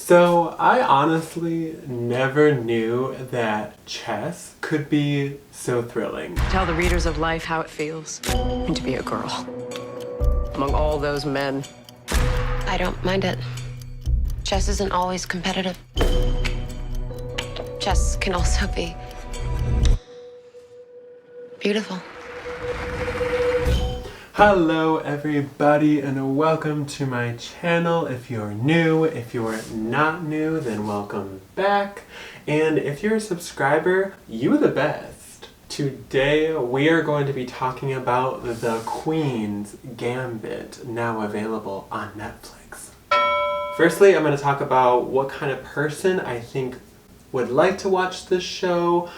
So I honestly never knew that chess could be so thrilling. Tell the readers of life how it feels to be a girl among all those men. I don't mind it. Chess isn't always competitive. Chess can also be beautiful. Hello everybody and welcome to my channel. If you're new, if you're not new, then welcome back. And if you're a subscriber, you're the best. Today we are going to be talking about The Queen's Gambit, now available on Netflix. Firstly, I'm going to talk about what kind of person I think would like to watch this show,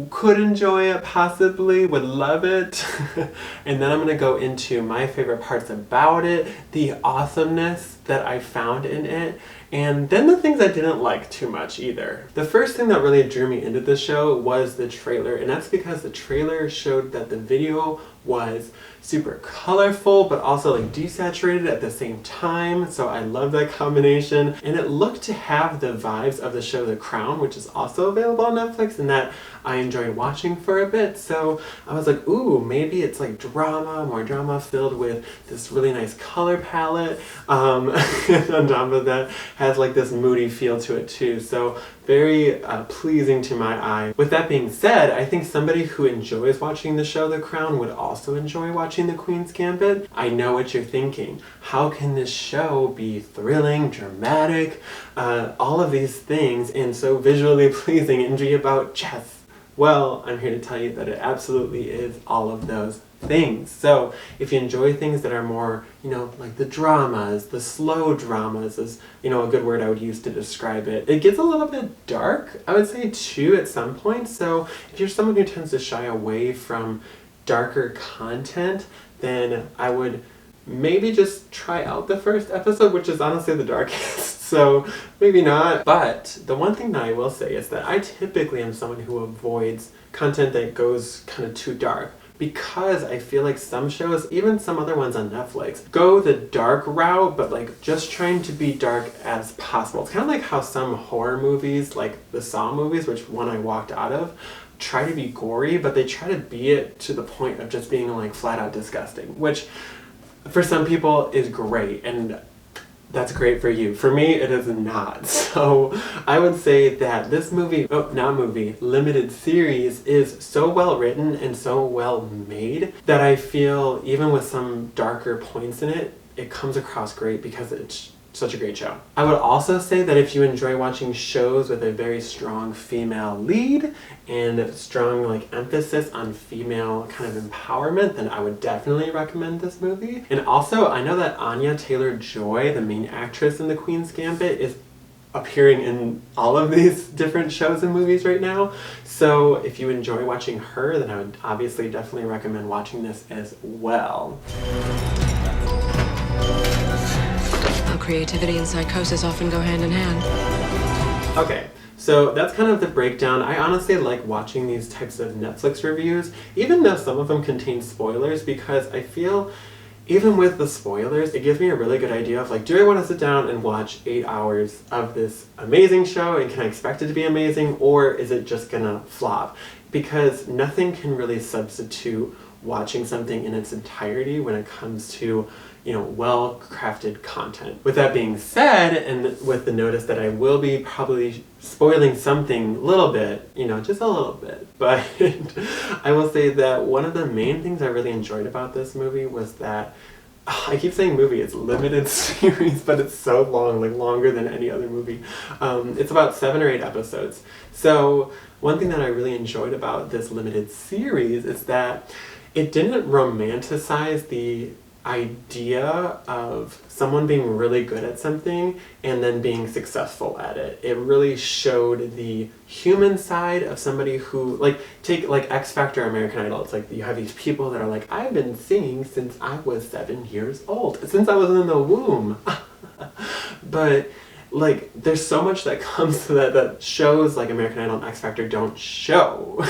could enjoy it, possibly, would love it. And then I'm going to go into my favorite parts about it, the awesomeness that I found in it, and then the things I didn't like too much either. The first thing that really drew me into the show was the trailer, and that's because the trailer showed that the video was super colorful but also like desaturated at the same time, so I love that combination. And it looked to have the vibes of the show The Crown, which is also available on Netflix and that I enjoyed watching for a bit. So I was like, ooh, maybe it's like drama, more drama filled with this really nice color palette. And on top of that has like this moody feel to it too. So very pleasing to my eye. With that being said, I think somebody who enjoys watching the show The Crown would also enjoy watching The Queen's Gambit. I know what you're thinking. How can this show be thrilling, dramatic, all of these things, and so visually pleasing and be about chess? Well, I'm here to tell you that it absolutely is all of those things. So if you enjoy things that are more, like the dramas, the slow dramas is, a good word I would use to describe it. It gets a little bit dark, I would say, too, at some point. So if you're someone who tends to shy away from darker content, then I would maybe just try out the first episode, which is honestly the darkest. So maybe not. But the one thing that I will say is that I typically am someone who avoids content that goes kind of too dark, because I feel like some shows, even some other ones on Netflix, go the dark route, but like just trying to be dark as possible. It's kind of like how some horror movies, like the Saw movies, which one I walked out of, try to be gory, but they try to be it to the point of just being like flat out disgusting, which for some people is great, and that's great for you. For me, it is not. So I would say that this limited series is so well written and so well made that I feel even with some darker points in it, it comes across great because it's such a great show. I would also say that if you enjoy watching shows with a very strong female lead and strong emphasis on female kind of empowerment, then I would definitely recommend this movie. And also, I know that Anya Taylor-Joy, the main actress in The Queen's Gambit, is appearing in all of these different shows and movies right now. So if you enjoy watching her, then I would obviously definitely recommend watching this as well. Creativity and psychosis often go hand in hand. Okay, so that's kind of the breakdown. I honestly like watching these types of Netflix reviews, even though some of them contain spoilers, because I feel even with the spoilers, it gives me a really good idea of do I want to sit down and watch 8 hours of this amazing show, and can I expect it to be amazing, or is it just gonna flop? Because nothing can really substitute watching something in its entirety when it comes to well-crafted content. With that being said, and with the notice that I will be probably spoiling something a little bit, just a little bit, but I will say that one of the main things I really enjoyed about this movie was that, I keep saying movie, it's limited series, but it's so long, longer than any other movie. It's about 7 or 8 episodes. So one thing that I really enjoyed about this limited series is that it didn't romanticize the idea of someone being really good at something and then being successful at it. It really showed the human side of somebody who, take X Factor, American Idol. It's you have these people that are I've been singing since I was 7 years old, since I was in the womb. But like, there's so much that comes to that shows like American Idol and X Factor don't show,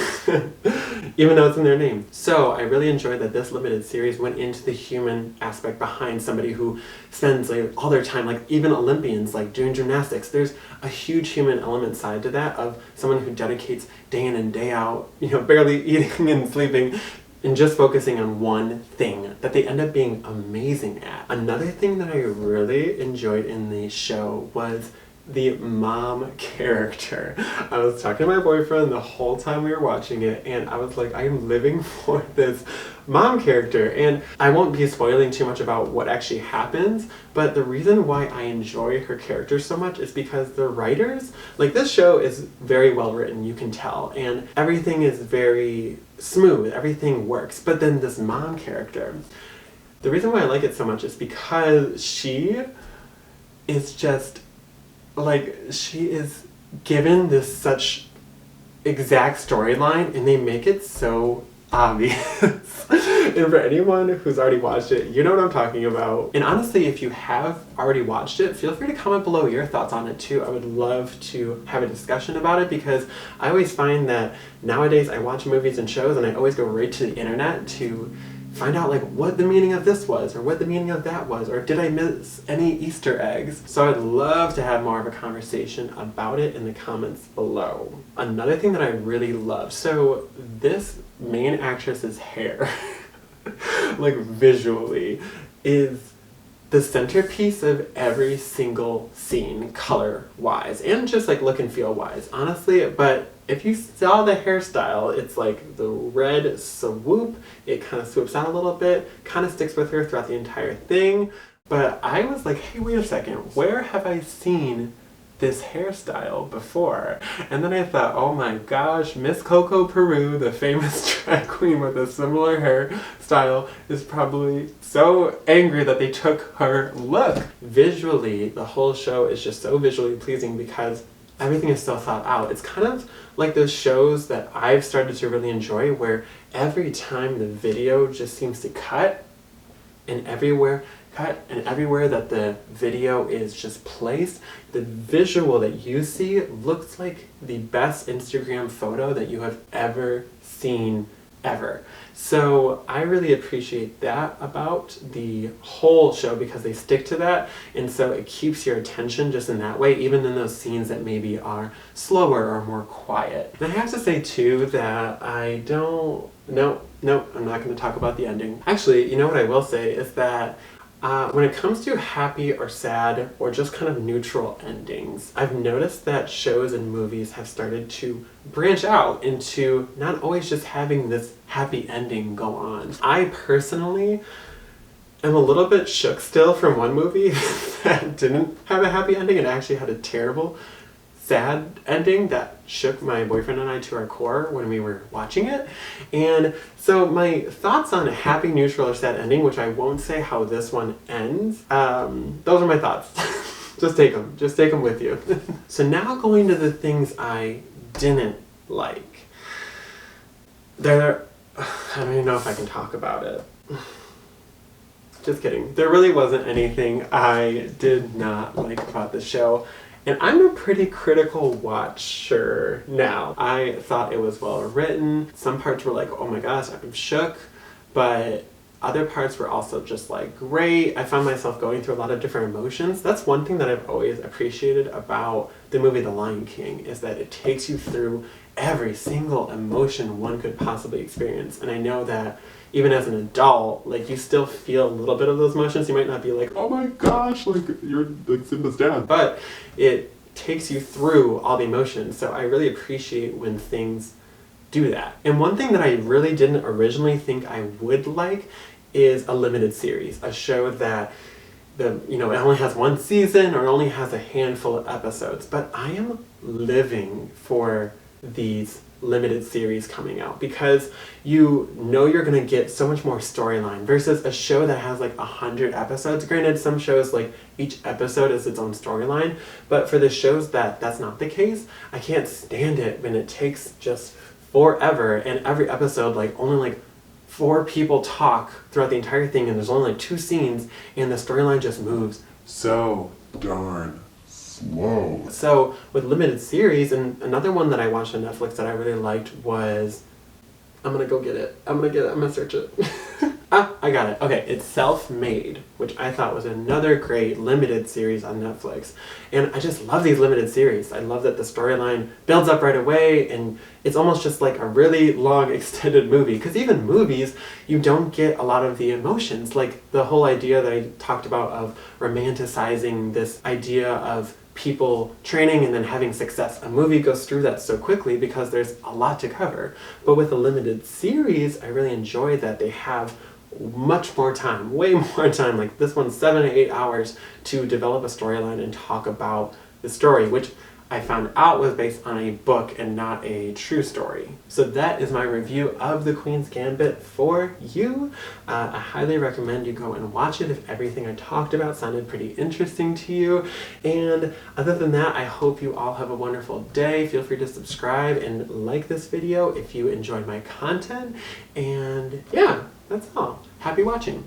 even though it's in their name. So I really enjoyed that this limited series went into the human aspect behind somebody who spends like all their time, like even Olympians, like doing gymnastics. There's a huge human element side to that of someone who dedicates day in and day out, you know, barely eating and sleeping, and just focusing on one thing that they end up being amazing at. Another thing that I really enjoyed in the show was the mom character. I was talking to my boyfriend the whole time we were watching it, and I was like, I am living for this mom character. And I won't be spoiling too much about what actually happens, but the reason why I enjoy her character so much is because the writers, like, this show is very well written, you can tell, and everything is very smooth, everything works. But then this mom character, the reason why I like it so much is because she is just, like, she is given this such exact storyline, and they make it so obvious. And for anyone who's already watched it, you know what I'm talking about. And honestly, if you have already watched it, feel free to comment below your thoughts on it too. I would love to have a discussion about it, because I always find that nowadays I watch movies and shows and I always go right to the internet to find out like what the meaning of this was, or what the meaning of that was, or did I miss any Easter eggs? So I'd love to have more of a conversation about it in the comments below. Another thing that I really love, so this main actress's hair, like visually, is the centerpiece of every single scene, color-wise, and just like look and feel-wise, honestly. But if you saw the hairstyle, it's like the red swoop, it kind of swoops out a little bit, kind of sticks with her throughout the entire thing. But I was like, hey, wait a second, where have I seen this hairstyle before? And then I thought, oh my gosh, Miss Coco Peru, the famous drag queen with a similar hairstyle, is probably so angry that they took her look. Visually, the whole show is just so visually pleasing because everything is so thought out. It's kind of like those shows that I've started to really enjoy, where every time the video just seems to cut, and everywhere that the video is just placed, the visual that you see looks like the best Instagram photo that you have ever seen, ever. So I really appreciate that about the whole show, because they stick to that, and so it keeps your attention just in that way, even in those scenes that maybe are slower or more quiet. And I have to say too that I'm not going to talk about the ending. Actually, you know what I will say is that when it comes to happy or sad or just kind of neutral endings, I've noticed that shows and movies have started to branch out into not always just having this happy ending go on. I personally am a little bit shook still from one movie that didn't have a happy ending and actually had a terrible, sad ending that shook my boyfriend and I to our core when we were watching it. And so my thoughts on a happy, neutral, or sad ending, which I won't say how this one ends, those are my thoughts. Just take them with you. So now going to the things I didn't like. I don't even know if I can talk about it. Just kidding. There really wasn't anything I did not like about the show. And I'm a pretty critical watcher now. I thought it was well written. Some parts were like, oh my gosh, I'm shook. But other parts were also just like great. I found myself going through a lot of different emotions. That's one thing that I've always appreciated about the movie The Lion King, is that it takes you through every single emotion one could possibly experience. And I know that even as an adult, like, you still feel a little bit of those emotions. You might not be like, oh my gosh, like, you're like Simba's dad. But it takes you through all the emotions. So I really appreciate when things do that. And one thing that I really didn't originally think I would like is a limited series. A show that it only has one season or only has a handful of episodes. But I am living for these limited series coming out, because you know you're going to get so much more storyline versus a show that has like 100 episodes. Granted, some shows, like, each episode is its own storyline, but for the shows that's not the case, I can't stand it when it takes just forever and every episode, like, only like 4 people talk throughout the entire thing, and there's only like 2 scenes, and the storyline just moves so darn slow. So with limited series, and another one that I watched on Netflix that I really liked was, I'm gonna go get it. I'm gonna search it. I got it. Okay, it's Self-Made, which I thought was another great limited series on Netflix. And I just love these limited series. I love that the storyline builds up right away, and it's almost just like a really long extended movie. Because even movies, you don't get a lot of the emotions. Like the whole idea that I talked about of romanticizing this idea of people training and then having success. A movie goes through that so quickly because there's a lot to cover. But with a limited series, I really enjoy that they have much more time, way more time. Like this one's 7 to 8 hours to develop a storyline and talk about the story, which I found out was based on a book and not a true story. So that is my review of The Queen's Gambit for you. I highly recommend you go and watch it if everything I talked about sounded pretty interesting to you. And other than that, I hope you all have a wonderful day. Feel free to subscribe and like this video if you enjoyed my content. And yeah, that's all. Happy watching.